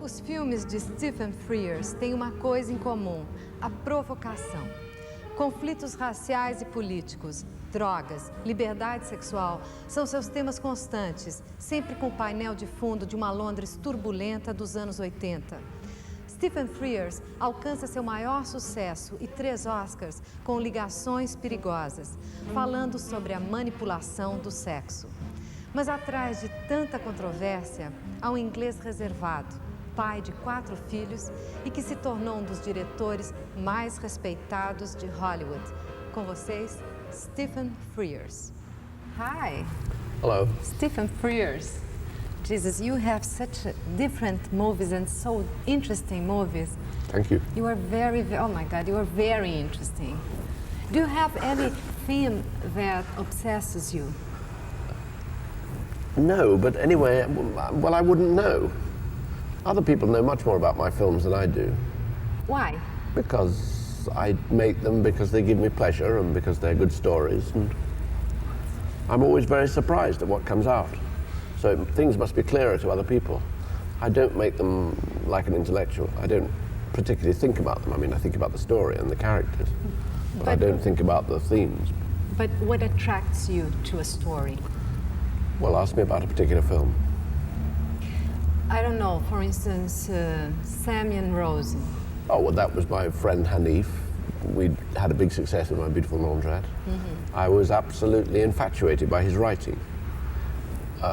Os filmes de Stephen Frears têm uma coisa em comum: a provocação. Conflitos raciais e políticos, drogas, liberdade sexual são seus temas constantes, sempre com o painel de fundo de uma Londres turbulenta dos anos 80. Stephen Frears alcança seu maior sucesso e 3 Oscars com Ligações Perigosas, falando sobre a manipulação do sexo. Mas atrás de tanta controvérsia, há um inglês reservado, pai de 4 filhos e que se tornou um dos diretores mais respeitados de Hollywood. Com vocês, Stephen Frears. Hi. Hello. Stephen Frears. Jesus, you have such different movies and so interesting movies. Thank you. You are oh my God, you are very interesting. Do you have any theme that obsesses you? No, but anyway, well, I wouldn't know. Other people know much more about my films than I do. Why? Because I make them because they give me pleasure and because they're good stories, and I'm always very surprised at what comes out. So things must be clearer to other people. I don't make them like an intellectual. I don't particularly think about them. I mean, I think about the story and the characters, but I don't think about the themes. But what attracts you to a story? Well, ask me about a particular film. I don't know, for instance, Sammy and Rosie. Oh, well, that was my friend Hanif. We had a big success in My Beautiful Laundrette. Mm-hmm. I was absolutely infatuated by his writing.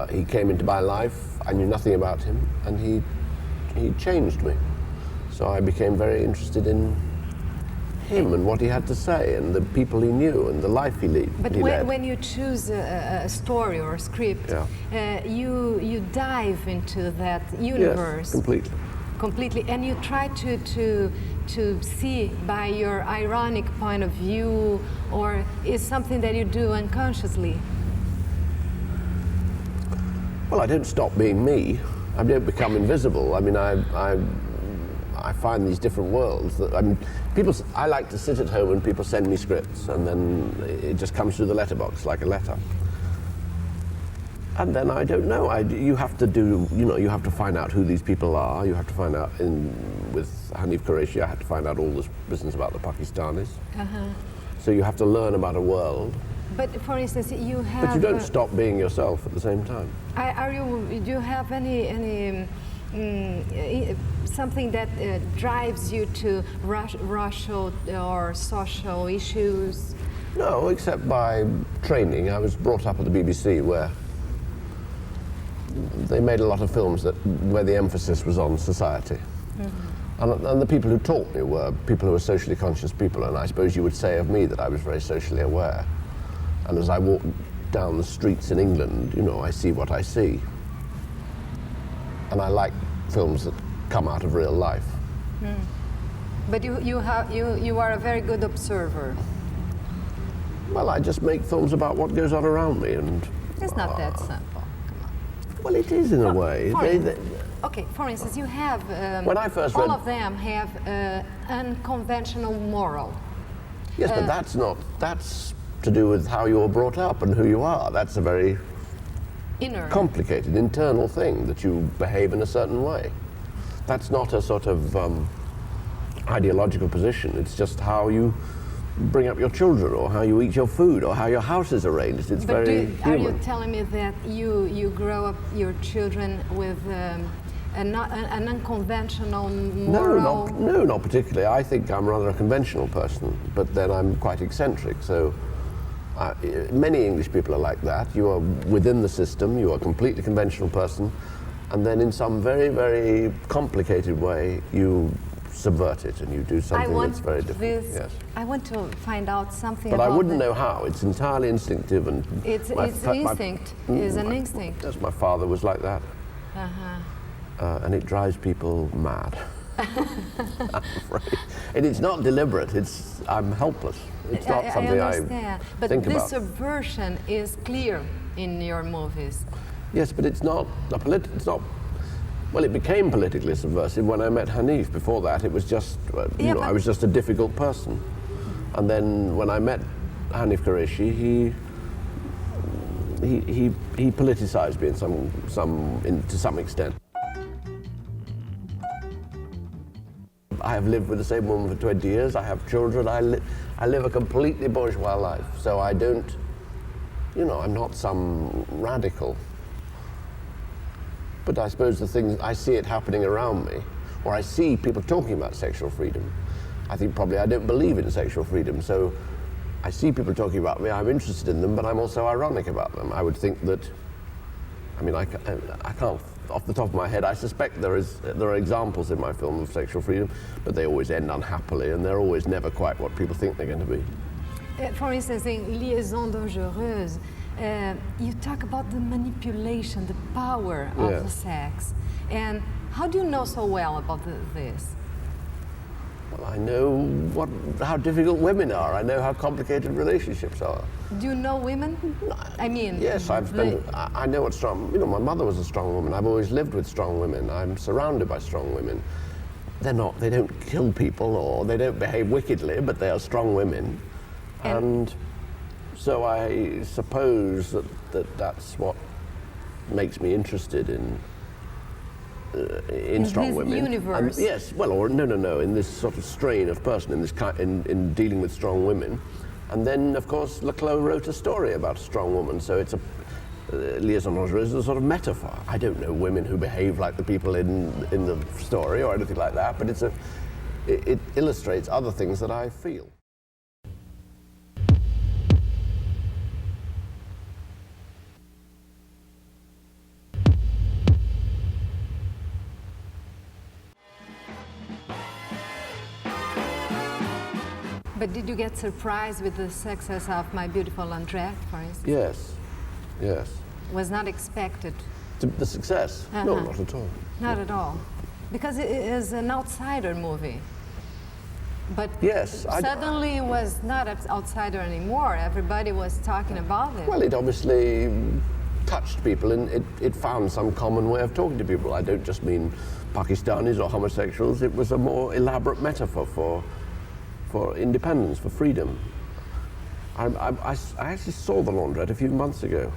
He came into my life, I knew nothing about him, and he changed me. So I became very interested in him and what he had to say and the people he knew and the life he led. But when you choose a story or a script, yeah, you dive into that universe. Yes, completely. Completely, and you try to see by your ironic point of view, or is something that you do unconsciously? Well, I don't stop being me. I don't become invisible. I mean, I find these different worlds. I mean, I like to sit at home and people send me scripts, and then it just comes through the letterbox like a letter. And then I don't know. You have to do. You have to find out who these people are. You have to find out. With Hanif Qureshi, I had to find out all this business about the Pakistanis. Uh-huh. So you have to learn about a world. But for instance, you have. But you don't stop being yourself at the same time. Do you have any something that drives you to racial or social issues? No, except by training. I was brought up at the BBC where they made a lot of films where the emphasis was on society. Mm-hmm. And the people who taught me were people who were socially conscious people, and I suppose you would say of me that I was very socially aware. And as I walk down the streets in England, I see what I see. And I like films that come out of real life. Mm. But you are a very good observer. Well, I just make films about what goes on around me, and it's not that simple. Come on. Well, it is in a way. Okay, for instance, you have when I first all of them have unconventional moral. Yes, but that's to do with how you were brought up and who you are. That's a very complicated internal thing, that you behave in a certain way. That's not a sort of ideological position. It's just how you bring up your children, or how you eat your food, or how your house is arranged. It's very human. Are you telling me that you grow up your children with an unconventional moral? No, not particularly. I think I'm rather a conventional person, but then I'm quite eccentric. So many English people are like that. You are within the system, you are a completely conventional person, and then in some very, very complicated way you subvert it and you do something that's very different. Yes. I want to find out something but I wouldn't know how. It's entirely instinctive, and it's instinct. Is an instinct. Yes, my father was like that. Uh-huh. And it drives people mad. I'm afraid. And it's not deliberate. I'm helpless. It's not something I understand. But think this about. subversion is clear in your movies. Yes, but it's not well, it became politically subversive when I met Hanif. Before that, it was just, I was just a difficult person. And then when I met Hanif Qureshi, he politicized me to some extent. I have lived with the same woman for 20 years. I have children. I live a completely bourgeois life. So I don't, I'm not some radical. But I suppose the things, I see it happening around me, or I see people talking about sexual freedom. I think probably I don't believe in sexual freedom, so I see people talking about me, I'm interested in them, but I'm also ironic about them. I would think that, I can't, off the top of my head, I suspect there are examples in my film of sexual freedom, but they always end unhappily, and they're always never quite what people think they're going to be. For instance, in Liaison Dangereuse, you talk about the manipulation, the power of the sex. And how do you know so well about this? Well, I know how difficult women are. I know how complicated relationships are. Do you know women? Yes, I know what strong, my mother was a strong woman. I've always lived with strong women. I'm surrounded by strong women. They don't kill people or they don't behave wickedly, but they are strong women. And so I suppose that's what makes me interested in strong women. Universe. Yes, no, in this sort of strain of person, in dealing with strong women. And then, of course, Leclos wrote a story about a strong woman, so it's Liaison Dangereuse is a sort of metaphor. I don't know women who behave like the people in the story or anything like that, but it illustrates other things that I feel. But did you get surprised with the success of My Beautiful Laundrette, for instance? Yes. Was not expected. The success? No, not at all. Not at all. Because it is an outsider movie. But suddenly it was not an outsider anymore. Everybody was talking about it. Well, it obviously touched people and it found some common way of talking to people. I don't just mean Pakistanis or homosexuals. It was a more elaborate metaphor for independence, for freedom. I actually saw The Laundrette a few months ago,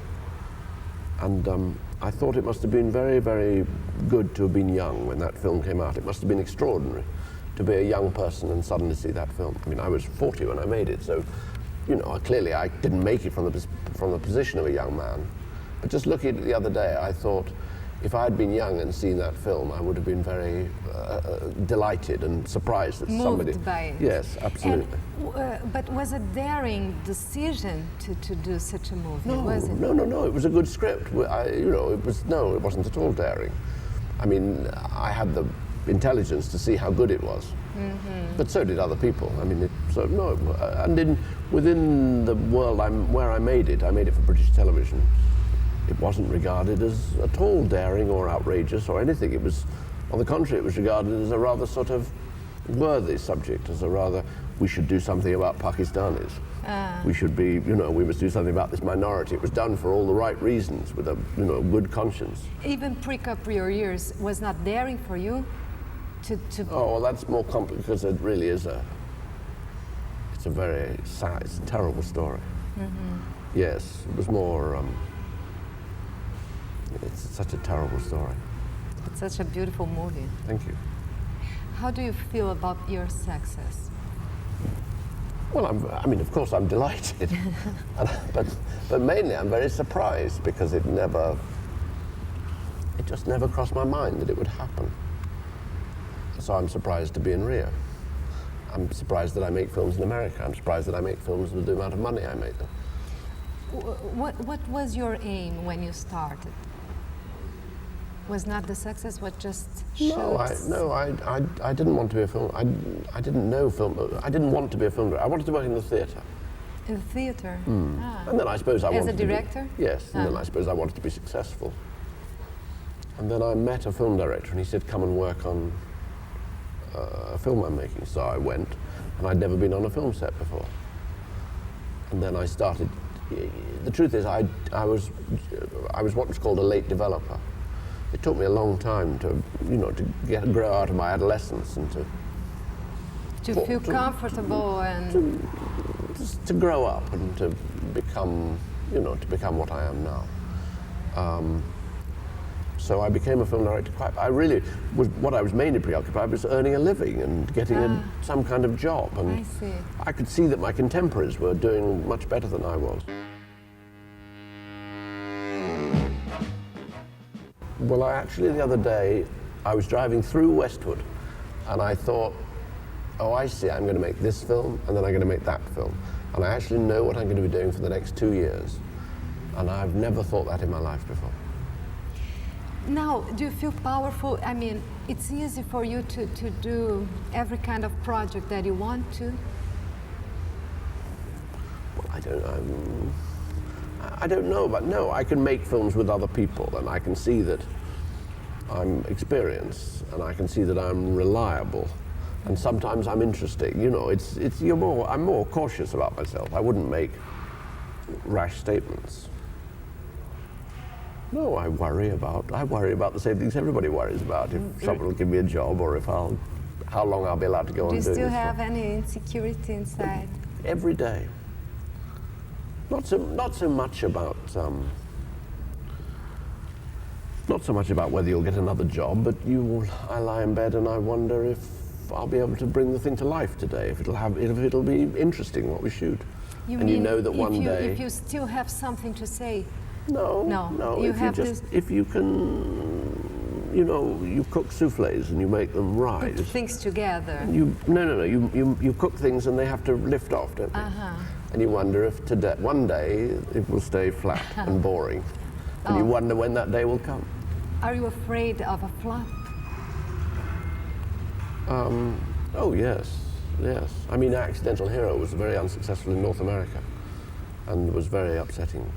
and I thought it must have been very, very good to have been young when that film came out. It must have been extraordinary to be a young person and suddenly see that film. I was 40 when I made it, so clearly I didn't make it from the position of a young man. But just looking at it the other day, I thought, if I had been young and seen that film, I would have been very delighted and surprised that somebody... Moved by it. Yes, absolutely. And, but was it a daring decision to do such a movie? Was it? No. It was a good script. It wasn't at all daring. I had the intelligence to see how good it was, but so did other people. Within the world where I made it for British television. It wasn't regarded as at all daring or outrageous or anything. It was, on the contrary, it was regarded as a rather sort of worthy subject, as a rather, we should do something about Pakistanis. We should be, we must do something about this minority. It was done for all the right reasons, with a, good conscience. Even Prick Up Your Ears was not daring for you to... Oh, well, that's more complicated, because it really is it's a very sad, it's a terrible story. Yes, it was more... It's such a terrible story. It's such a beautiful movie. Thank you. How do you feel about your success? Well, of course I'm delighted. but mainly I'm very surprised because it just never crossed my mind that it would happen. So I'm surprised to be in Rio. I'm surprised that I make films in America. I'm surprised that I make films with the amount of money I make them. What was your aim when you started? Was not the success what just shoots? I didn't want to be a film. I didn't know film. I didn't want to be a film director. I wanted to work in the theatre. In the theatre? And then I suppose I wanted as a director? Yes, and then I suppose I wanted to be successful. And then I met a film director and he said, come and work on a film I'm making. So I went, and I'd never been on a film set before. And then I started. The truth is, I was what was called a late developer. It took me a long time to grow out of my adolescence and to feel comfortable and to grow up and to become what I am now. So I became a film director. What I was mainly preoccupied was earning a living and getting some kind of job. And I see. I could see that my contemporaries were doing much better than I was. Well, the other day, I was driving through Westwood, and I thought, oh, I see, I'm going to make this film, and then I'm going to make that film. And I actually know what I'm going to be doing for the next 2 years. And I've never thought that in my life before. Now, do you feel powerful? I mean, it's easy for you to do every kind of project that you want to? Well, I don't know, but no, I can make films with other people, and I can see that I'm experienced, and I can see that I'm reliable, and sometimes I'm interesting. You know, I'm more cautious about myself. I wouldn't make rash statements. No, I worry about the same things everybody worries about. If someone will give me a job, or how long I'll be allowed to go on doing this. Do you still have any insecurity inside? Every day. Not so much about whether you'll get another job, but I lie in bed and I wonder if I'll be able to bring the thing to life today. If it'll be interesting what we shoot. You know that one day. If you still have something to say. No. If you can, you cook soufflés and you make them right. Put things together. You cook things and they have to lift off, don't they? And you wonder if one day it will stay flat and boring. And you wonder when that day will come. Are you afraid of a flop? Oh, yes. I mean, Accidental Hero was very unsuccessful in North America and was very upsetting.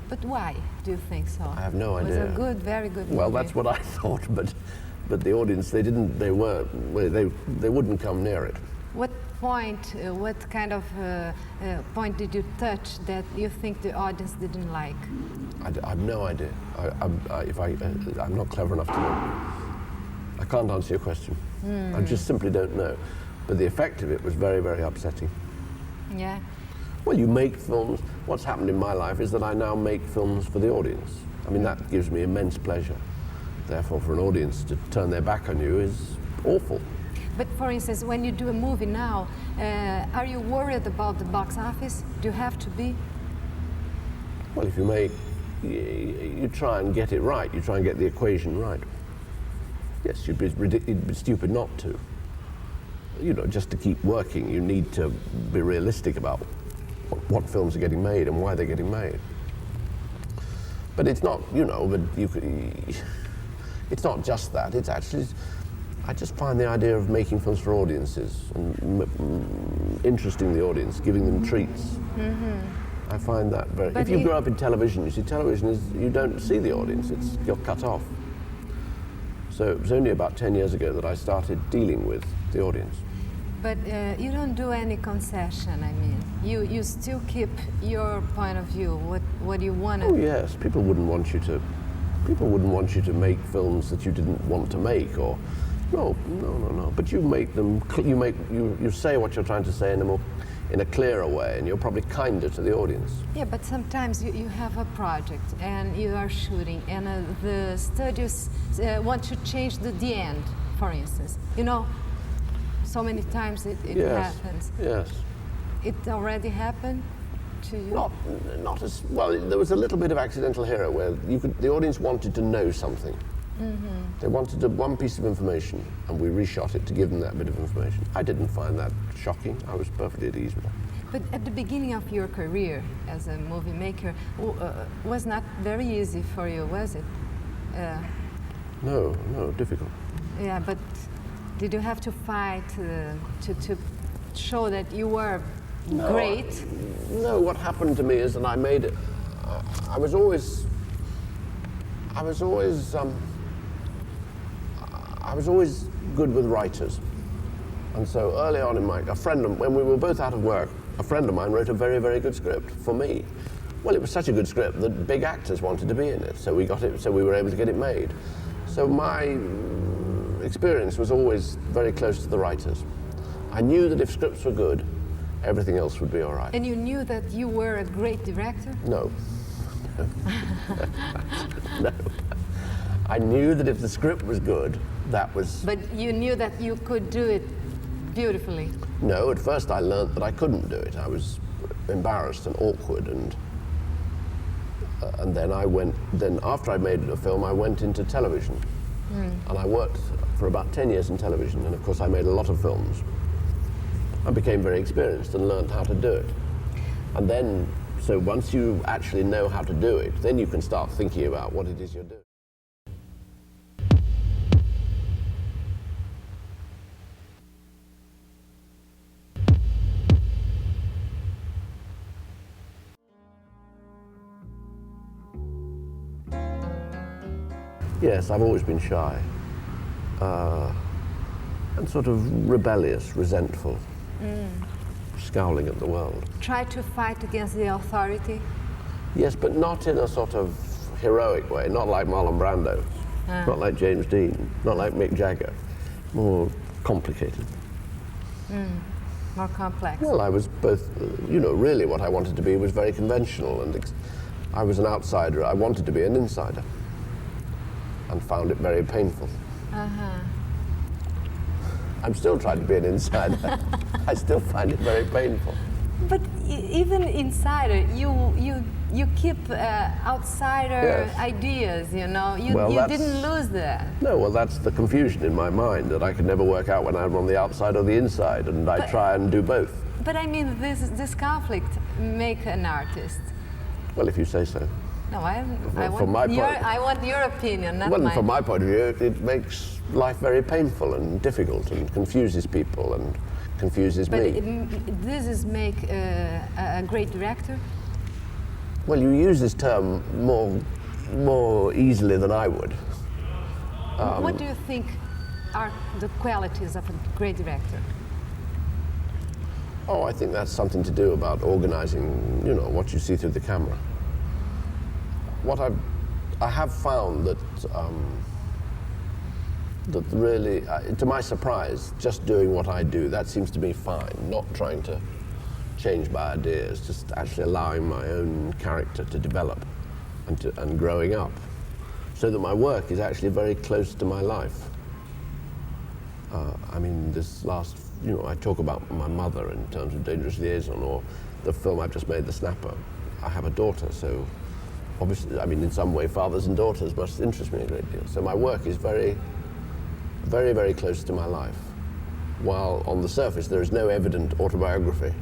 But why do you think so? I have no idea. It was a very good movie. Well, that's what I thought, but the audience, they wouldn't come near it. What kind of point did you touch that you think the audience didn't like? I have no idea. I'm not clever enough to know. I can't answer your question. I just simply don't know. But the effect of it was very, very upsetting. Yeah. Well, you make films. What's happened in my life is that I now make films for the audience. I mean, that gives me immense pleasure. Therefore, for an audience to turn their back on you is awful. But for instance, when you do a movie now, are you worried about the box office? Do you have to be? Well, if you try and get it right. You try and get the equation right. Yes, it'd be stupid not to. Just to keep working, you need to be realistic about what films are getting made and why they're getting made. But it's not, it's not just that. It's actually, I just find the idea of making films for audiences and interesting the audience, giving them treats. I find that very. If you grow up in television, you see television you don't see the audience. You're cut off. So it was only about 10 years ago that I started dealing with the audience. But you don't do any concession. I mean, you still keep your point of view. What you want to. Oh yes, people wouldn't want you to make films that you didn't want to make, or no. But you make them. You say what you're trying to say in a clearer way, and you're probably kinder to the audience. Yeah, but sometimes you have a project and you are shooting, and the studios want to change the end, for instance. So many times it happens. Yes. It already happened to you? Not as well. There was a little bit of Accidental Hero where the audience wanted to know something. They wanted one piece of information, and we reshot it to give them that bit of information. I didn't find that shocking. I was perfectly at ease with that. But at the beginning of your career as a movie maker, was not very easy for you, was it? No, difficult. Yeah, but did you have to fight to show that you were great? No, what happened to me is that I was always good with writers. And so early on when we were both out of work, a friend of mine wrote a very, very good script for me. Well, it was such a good script that big actors wanted to be in it, so we were able to get it made. So my experience was always very close to the writers. I knew that if scripts were good, everything else would be all right. And you knew that you were a great director? No. No. I knew that if the script was good, that was... But you knew that you could do it beautifully. No, at first I learnt that I couldn't do it. I was embarrassed and awkward, and then after I made a film, I went into television. And I worked for about 10 years in television, and of course I made a lot of films. I became very experienced and learned how to do it. And then, so once you actually know how to do it, then you can start thinking about what it is you're doing. Yes, I've always been shy, and sort of rebellious, resentful, scowling at the world. Try to fight against the authority? Yes, but not in a sort of heroic way, not like Marlon Brando, not like James Dean, not like Mick Jagger, more complicated. More complex. Well, I was both, really what I wanted to be was very conventional, and I was an outsider. I wanted to be an insider, and found it very painful. I'm still trying to be an insider. I still find it very painful. But even insider, you keep outsider ideas, you know. You didn't lose that. No, well, that's the confusion in my mind, that I could never work out when I'm on the outside or the inside, and I try and do both. But I mean, this conflict make an artist. Well, if you say so. No, I want your opinion, not mine. Well, from my point of view, it makes life very painful and difficult, and confuses people and confuses me. But this make a great director? Well, you use this term more easily than I would. What do you think are the qualities of a great director? Oh, I think that's something to do about organizing, what you see through the camera. I have found that that really, to my surprise, just doing what I do, that seems to be fine. Not trying to change my ideas, just actually allowing my own character to develop and growing up, so that my work is actually very close to my life. I mean, this last, I talk about my mother in terms of Dangerous Liaison, or the film I've just made, The Snapper. I have a daughter, so obviously, I mean, in some way, fathers and daughters must interest me a great deal. So my work is very, very, very close to my life, while on the surface there is no evident autobiography.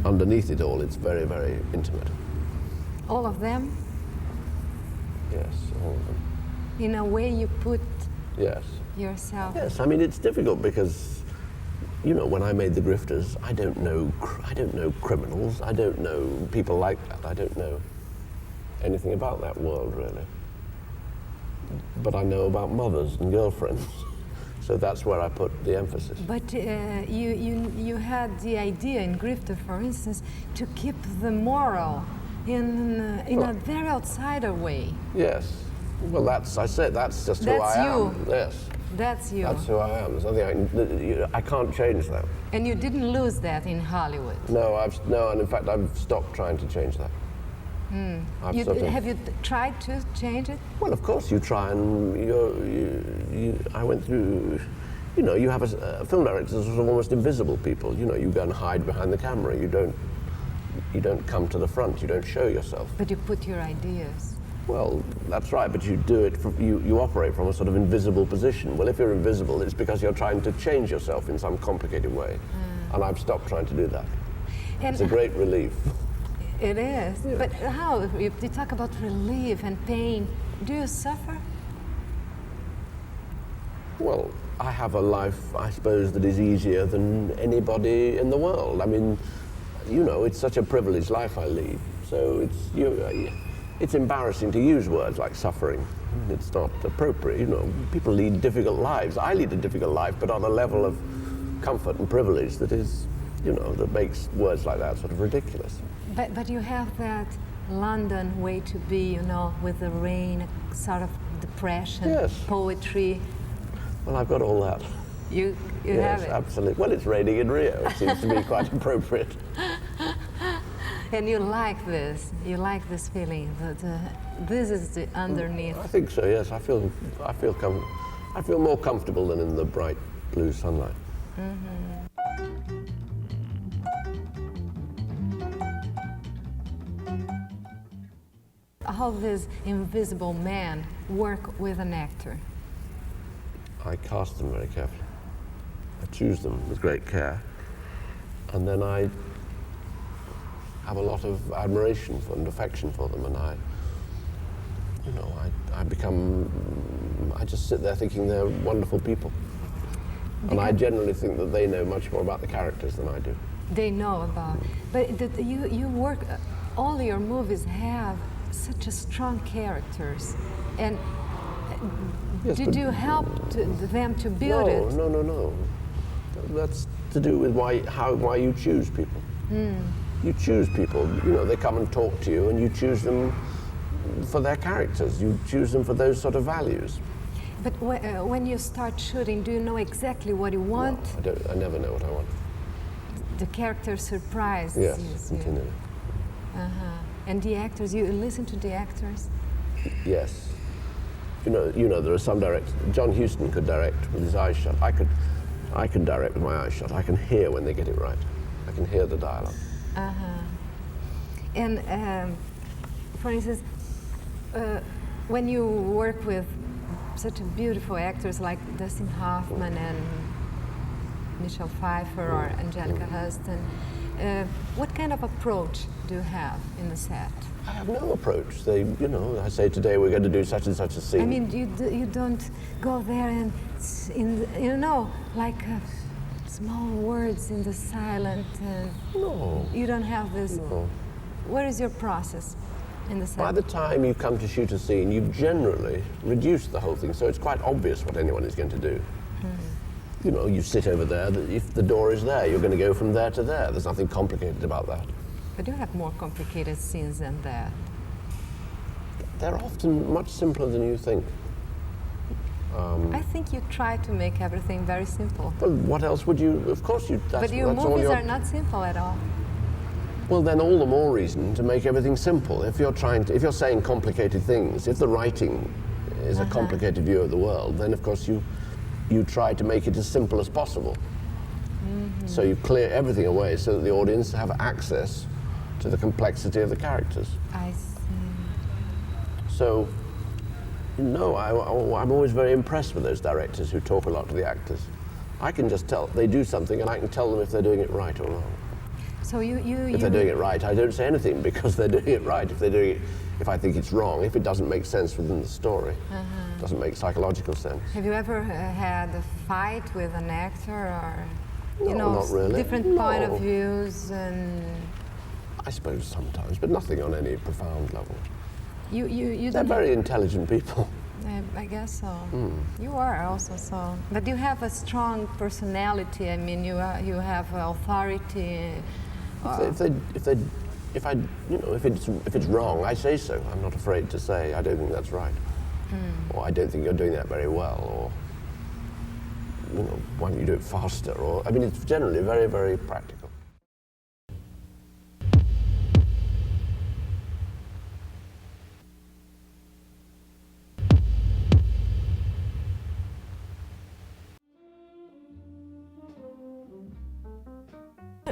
Underneath it all, it's very, very intimate. All of them? Yes, all of them. In a way you put yourself. Yes, I mean, it's difficult because, when I made The Grifters, I don't know criminals, I don't know people like that, I don't know anything about that world, really. But I know about mothers and girlfriends, so that's where I put the emphasis. But you had the idea in Grifter, for instance, to keep the moral in a very outsider way. Yes. Well, that's just who I am. Yes. That's you. That's who I am. There's nothing I can't change that. And you didn't lose that in Hollywood? No, and in fact, I've stopped trying to change that. Have you tried to change it? Well, of course you try, and I went through, you have a film director, sort of almost invisible people. You go and hide behind the camera. You don't come to the front. You don't show yourself. But you put your ideas. Well, that's right, but you do it. You operate from a sort of invisible position. Well, if you're invisible, it's because you're trying to change yourself in some complicated way, and I've stopped trying to do that. And it's a great relief. It is. Yeah. But how? You talk about relief and pain. Do you suffer? Well, I have a life, I suppose, that is easier than anybody in the world. I mean, it's such a privileged life I lead. So it's embarrassing to use words like suffering. It's not appropriate. People lead difficult lives. I lead a difficult life, but on a level of comfort and privilege that is, that makes words like that sort of ridiculous. But you have that London way to be, with the rain, sort of depression, poetry. Well, I've got all that. You yes, have it? Absolutely. Well, it's raining in Rio. It seems to be quite appropriate. And you like this feeling, this is the underneath. I think so, yes. I feel more comfortable than in the bright blue sunlight. How does invisible man work with an actor? I cast them very carefully. I choose them with great care. And then I have a lot of admiration and affection for them, and I just sit there thinking they're wonderful people. And I generally think that they know much more about the characters than I do. They know about, but you work, all your movies have such a strong characters, and Yes, did you help them to build it? No. That's to do with why you choose people. You choose people, they come and talk to you, and you choose them for their characters. You choose them for those sort of values. But when you start shooting, do you know exactly what you want? No, I never know what I want. The character surprises Yes, you. continually. And the actors, you listen to the actors? Yes. There are some directors. John Huston could direct with his eyes shut. I can direct with my eyes shut. I can hear when they get it right. I can hear the dialogue. And for instance, when you work with such beautiful actors like Dustin Hoffman and Michelle Pfeiffer or Angelica Huston, what kind of approach do you have in the set? I have no approach. I say today we're going to do such and such a scene. I mean, you don't go there and, like small words in the silent. No. You don't have this. No. What is your process in the set? By the time you come to shoot a scene, you've generally reduced the whole thing, so it's quite obvious what anyone is going to do. You sit over there. If the door is there, you're going to go from there to there. There's nothing complicated about that. But you have more complicated scenes than that. They're often much simpler than you think. I think you try to make everything very simple. Well, what else would you? Of course you. But your movies are not simple at all. Well, then all the more reason to make everything simple. If you're saying complicated things, if the writing is a complicated view of the world, then of course you try to make it as simple as possible. So you clear everything away so that the audience have access to the complexity of the characters. I see. So, I'm always very impressed with those directors who talk a lot to the actors. I can just tell, they do something and I can tell them if they're doing it right or wrong. So if they're doing it right, I don't say anything because they're doing it right. If I think it's wrong, if it doesn't make sense within the story, doesn't make psychological sense. Have you ever had a fight with an actor or, not really. different point of views and... I suppose sometimes, but nothing on any profound level. They're very intelligent people. I guess so. You are also so. But you have a strong personality. I mean, you have authority. If it's wrong, I say so. I'm not afraid to say I don't think that's right, or I don't think you're doing that very well, or why don't you do it faster? Or it's generally very, very practical.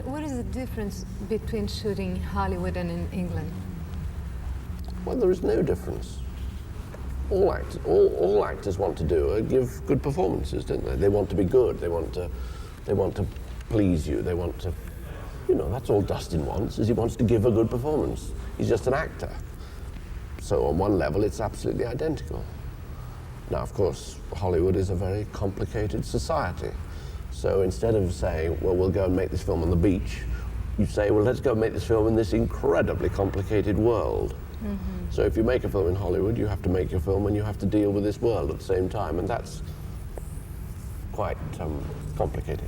What is the difference between shooting Hollywood and in England? Well, there is no difference. All actors want to do are give good performances, don't they? They want to be good. They want to please you. They want to, that's all Dustin wants, is he wants to give a good performance. He's just an actor. So on one level, it's absolutely identical. Now, of course, Hollywood is a very complicated society. So instead of saying, well, we'll go and make this film on the beach, you say, well, let's go and make this film in this incredibly complicated world. So if you make a film in Hollywood, you have to make your film and you have to deal with this world at the same time, and that's quite complicated.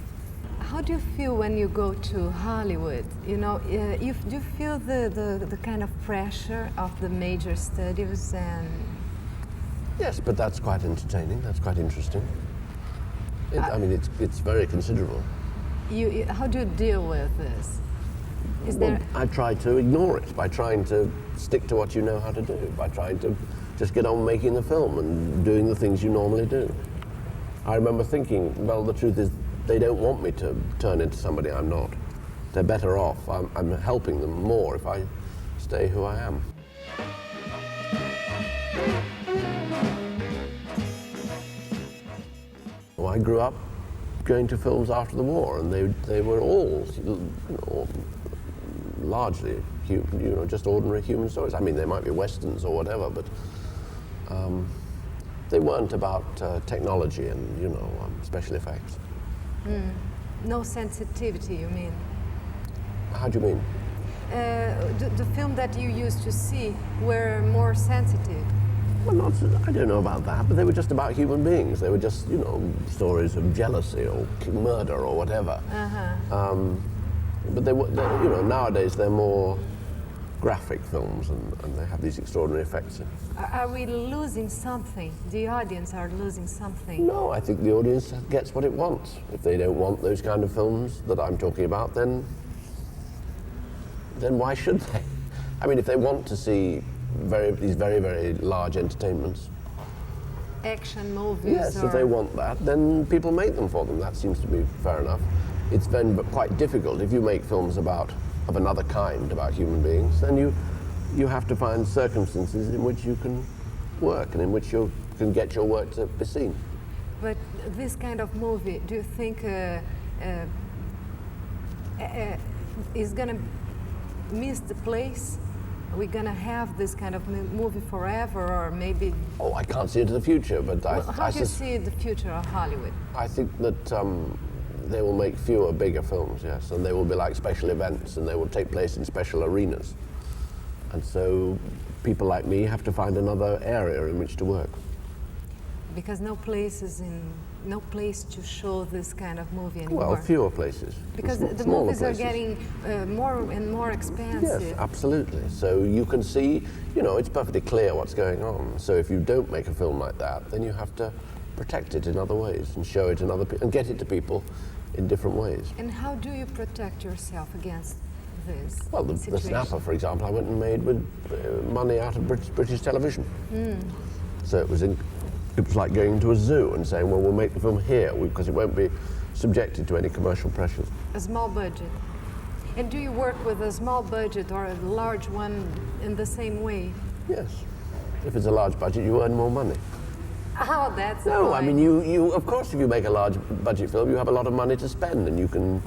How do you feel when you go to Hollywood? Do you feel the kind of pressure of the major studios and... Yes, but that's quite entertaining, that's quite interesting. It's very considerable. How do you deal with this? I try to ignore it by trying to stick to what you know how to do, by trying to just get on making the film and doing the things you normally do. I remember thinking, well, the truth is they don't want me to turn into somebody I'm not. They're better off. I'm helping them more if I stay who I am. Well, I grew up going to films after the war, and they were all, largely, just ordinary human stories. I mean, they might be westerns or whatever, but they weren't about technology and special effects. No sensitivity, you mean? How do you mean? The film that you used to see were more sensitive. Well, I don't know about that, but they were just about human beings. They were just, stories of jealousy or murder or whatever. But nowadays they're more graphic films, and they have these extraordinary effects. Are we losing something? The audience are losing something? No, I think the audience gets what it wants. If they don't want those kind of films that I'm talking about, then why should they? I mean, if they want to see these very, very large entertainments. Action movies? Yes, if they want that, then people make them for them. That seems to be fair enough. It's then quite difficult if you make films of another kind, about human beings, then you have to find circumstances in which you can work and in which you can get your work to be seen. But this kind of movie, do you think is going to miss the place? Are we going to have this kind of movie forever, or maybe... Oh, I can't see into the future, but how do you see the future of Hollywood? I think that they will make fewer, bigger films, yes, and they will be like special events, and they will take place in special arenas. And so people like me have to find another area in which to work. Because no place to show this kind of movie anymore. Well, fewer places. Because the movies are getting more and more expensive. Yes, absolutely. So you can see, it's perfectly clear what's going on. So if you don't make a film like that, then you have to protect it in other ways and show it in and get it to people in different ways. And how do you protect yourself against this? Well, the Snapper, for example, I went and made with money out of British television. So it was like going into a zoo and saying, well, we'll make the film here because it won't be subjected to any commercial pressures. A small budget. And do you work with a small budget or a large one in the same way? Yes. If it's a large budget, you earn more money. Oh, that's the No, point. I mean, you of course, if you make a large budget film, you have a lot of money to spend, and you can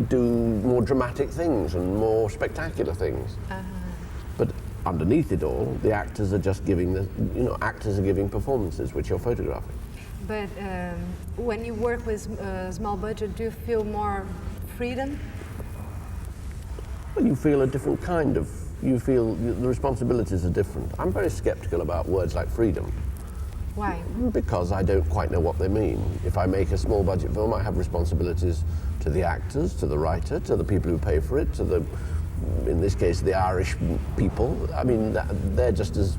do more dramatic things and more spectacular things. But underneath it all, the actors are just giving actors are giving performances which you're photographing. But when you work with small budget, do you feel more freedom? Well, you feel a different kind of. You feel the responsibilities are different. I'm very skeptical about words like freedom. Why? Because I don't quite know what they mean. If I make a small budget film, I have responsibilities to the actors, to the writer, to the people who pay for it, in this case, the Irish people. I mean, they're just as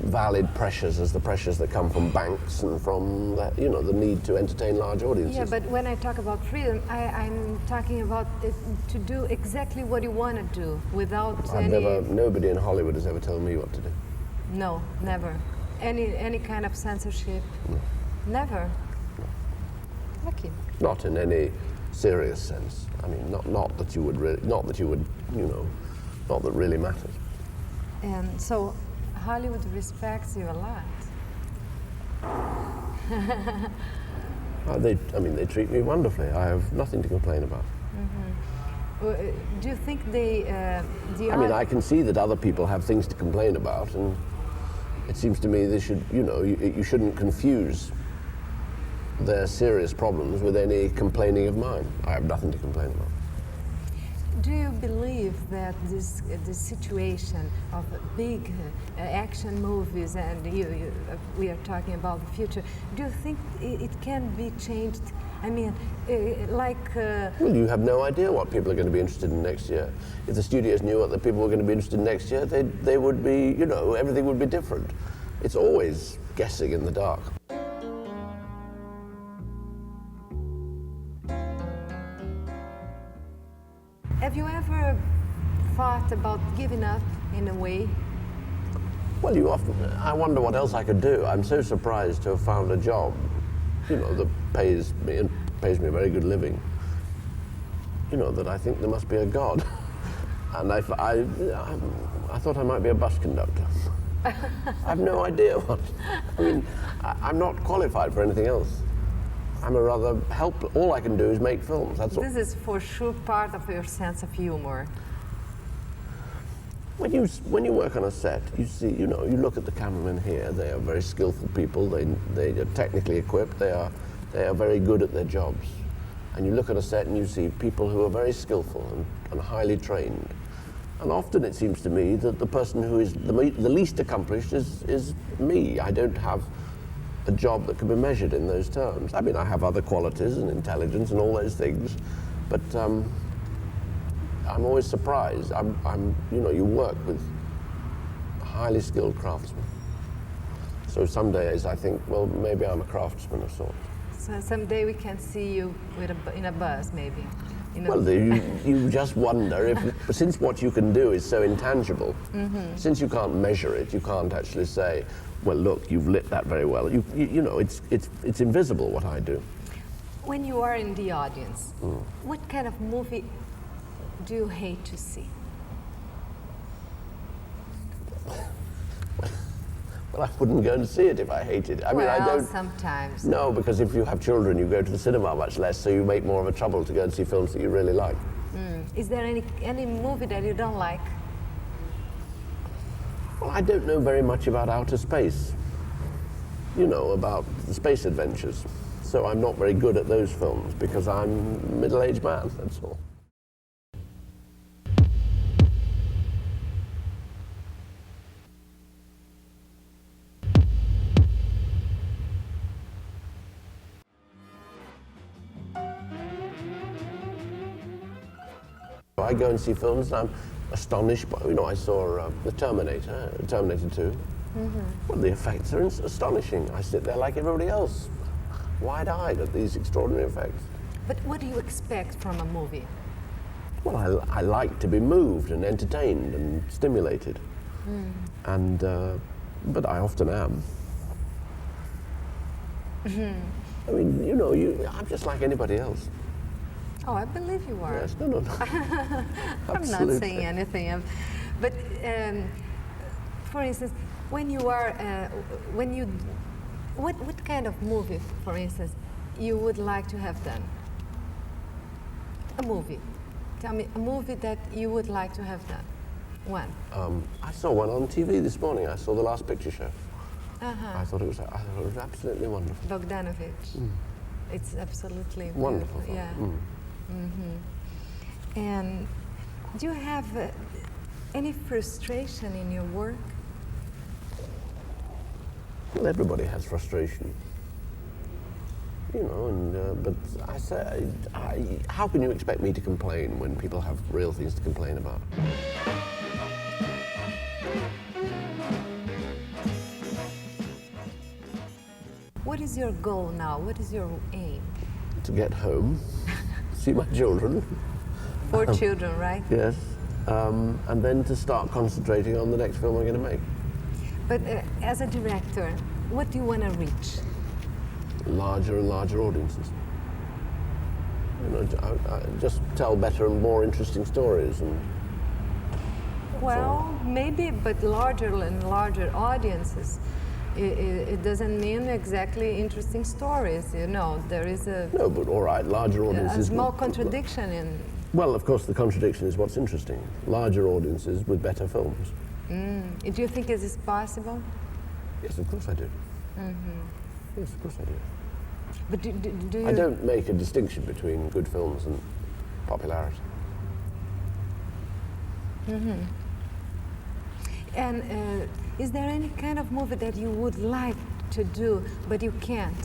valid pressures as the pressures that come from banks and from the need to entertain large audiences. Yeah, but when I talk about freedom, I'm talking about to do exactly what you want to do without Nobody in Hollywood has ever told me what to do. No, never. Any kind of censorship? No. Never? No. Lucky. Not in any serious sense. I mean, not that you would not that really matters. And so Hollywood respects you a lot. They treat me wonderfully. I have nothing to complain about. Do you think they... I can see that other people have things to complain about, and it seems to me you shouldn't confuse their serious problems with any complaining of mine. I have nothing to complain about. Do you believe that this situation of big action movies, and we are talking about the future, do you think it can be changed? I mean, Well, you have no idea what people are going to be interested in next year. If the studios knew what the people were going to be interested in next year, they would be, everything would be different. It's always guessing in the dark. Have you ever thought about giving up in a way? Well, I wonder what else I could do. I'm so surprised to have found a job, that pays me a very good living. That I think there must be a God. And I thought I might be a bus conductor. I have no idea what. I'm not qualified for anything else. I'm a rather all I can do is make films, that's all. This is for sure part of your sense of humor. When you work on a set, you see, you look at the cameramen here, they are very skillful people, they are technically equipped, they are very good at their jobs. And you look at a set and you see people who are very skillful and highly trained. And often it seems to me that the person who is the least accomplished is me. I don't have a job that can be measured in those terms. I have other qualities and intelligence and all those things, but I'm always surprised. You work with highly skilled craftsmen. So some days I think, well, maybe I'm a craftsman of sorts. So someday we can see you in a bus, maybe. Well, you just wonder if, since what you can do is so intangible, since you can't measure it, you can't actually say, well, look, you've lit that very well. It's invisible what I do. When you are in the audience, what kind of movie do you hate to see? Well, I wouldn't go and see it if I hated it. I don't. Sometimes. No, because if you have children, you go to the cinema much less, so you make more of a trouble to go and see films that you really like. Is there any movie that you don't like? Well, I don't know very much about outer space. About the space adventures. So I'm not very good at those films because I'm a middle-aged man, that's all. I go and see films and I'm astonished by, I saw the Terminator 2. Well, the effects are astonishing. I sit there like everybody else, wide-eyed at these extraordinary effects. But what do you expect from a movie? Well, I like to be moved and entertained and stimulated. But I often am. I'm just like anybody else. Oh, I believe you are. Yes, no. I'm not saying anything. But for instance, what kind of movie, for instance, you would like to have done? A movie. Tell me a movie that you would like to have done. One. I saw one on TV this morning. I saw The Last Picture Show. Uh-huh. I thought it was absolutely wonderful. Bogdanovich. It's absolutely wonderful. Yeah. And do you have any frustration in your work? Well, everybody has frustration. But I say, how can you expect me to complain when people have real things to complain about? What is your goal now? What is your aim? To get home, see my children. 4 children, right? Yes. And then to start concentrating on the next film I'm going to make. But as a director, what do you want to reach? Larger and larger audiences. Just tell better and more interesting stories. Well, maybe, but larger and larger audiences. It doesn't mean exactly interesting stories, there is No, but all right, larger audiences. A small contradiction in... Well, of course, the contradiction is what's interesting. Larger audiences with better films. Do you think it is possible? Yes, of course I do. Yes, of course I do. But do you... I don't make a distinction between good films and popularity. And is there any kind of movie that you would like to do, but you can't?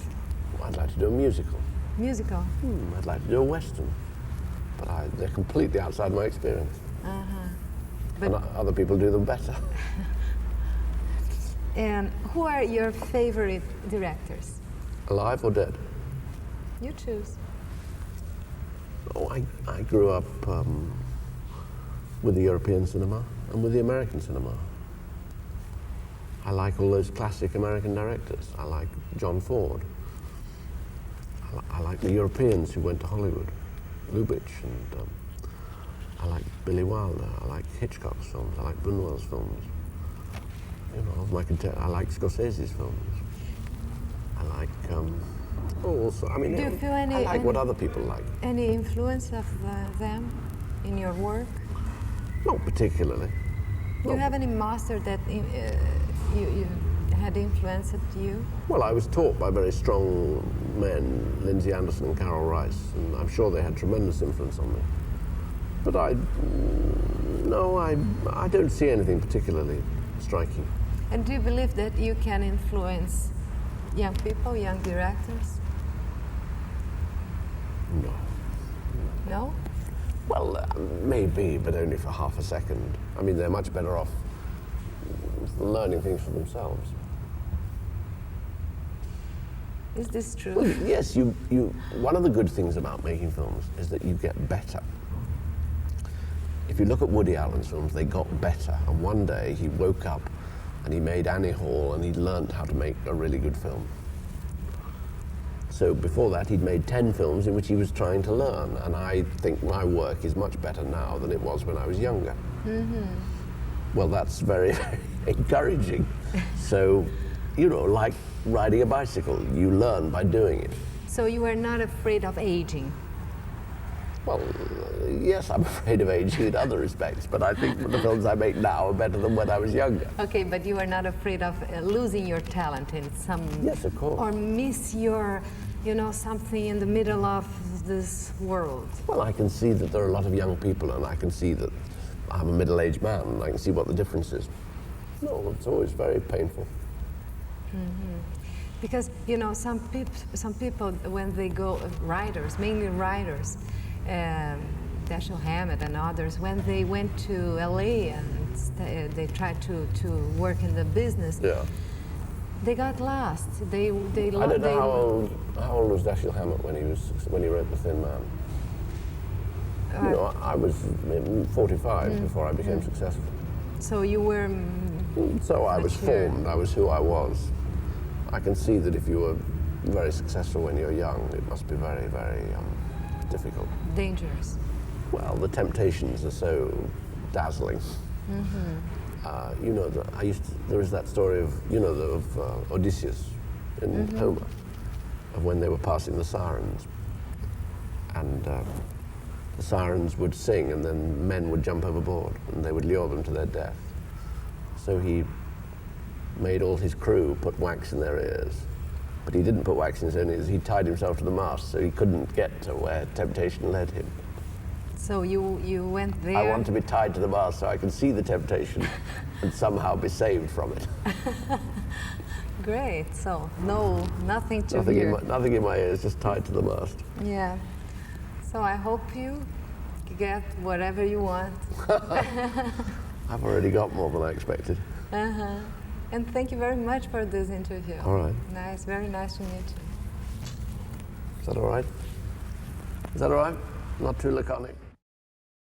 I'd like to do a musical. Musical? I'd like to do a Western. But they're completely outside my experience. But and other people do them better. And who are your favorite directors? Alive or dead? You choose. Oh, I grew up with the European cinema and with the American cinema. I like all those classic American directors. I like John Ford. I like the Europeans who went to Hollywood, Lubitsch, and I like Billy Wilder. I like Hitchcock's films. I like Buñuel's films. You know, I like Scorsese's films. I like also. I mean, do you feel I like what other people like. Any influence of them in your work? Not particularly. Do you have any master that you had influenced you? Well, I was taught by very strong men, Lindsay Anderson and Carol Rice, and I'm sure they had tremendous influence on me. But I don't see anything particularly striking. And do you believe that you can influence young people, young directors? No. No? Well, maybe, but only for half a second. I mean, they're much better off learning things for themselves. Is this true? Well, yes, one of the good things about making films is that you get better. If you look at Woody Allen's films, they got better. And one day he woke up and he made Annie Hall and he learned how to make a really good film. So before that, he'd made 10 films in which he was trying to learn. And I think my work is much better now than it was when I was younger. Mm-hmm. Well, that's very, very encouraging. So, you know, like riding a bicycle, you learn by doing it. So you were not afraid of aging? Well, yes, I'm afraid of aging in other respects, but I think the films I make now are better than when I was younger. Okay, but you are not afraid of losing your talent in some... Yes, of course. Or miss your, you know, something in the middle of this world? Well, I can see that there are a lot of young people, and I can see that I'm a middle-aged man, and I can see what the difference is. No, it's always very painful. Mm-hmm. Because, you know, some people, when they go, writers, mainly writers, Dashiell Hammett and others, when they went to LA and they tried to work in the business, yeah, they got lost. I don't know how old was Dashiell Hammett when he wrote The Thin Man. You know, I was 45 before I became successful. So you were. So I was formed. I was who I was. I can see that if you were very successful when you're young, it must be very, very difficult. Dangerous. Well, the temptations are so dazzling. Mm-hmm. You know, there is that story of, you know, of Odysseus in Homer, of when they were passing the sirens. And the sirens would sing and then men would jump overboard and they would lure them to their death. So he made all his crew put wax in their ears. But he didn't put wax in his own ears. He tied himself to the mast so he couldn't get to where temptation led him. So you went there? I want to be tied to the mast so I can see the temptation and somehow be saved from it. Great. So nothing to hear. Nothing in my ears, just tied to the mast. Yeah. So I hope you get whatever you want. I've already got more than I expected. Uh-huh. And thank you very much for this interview. All right. Nice, very nice to meet you. Is that all right? Is that all right? Not too laconic?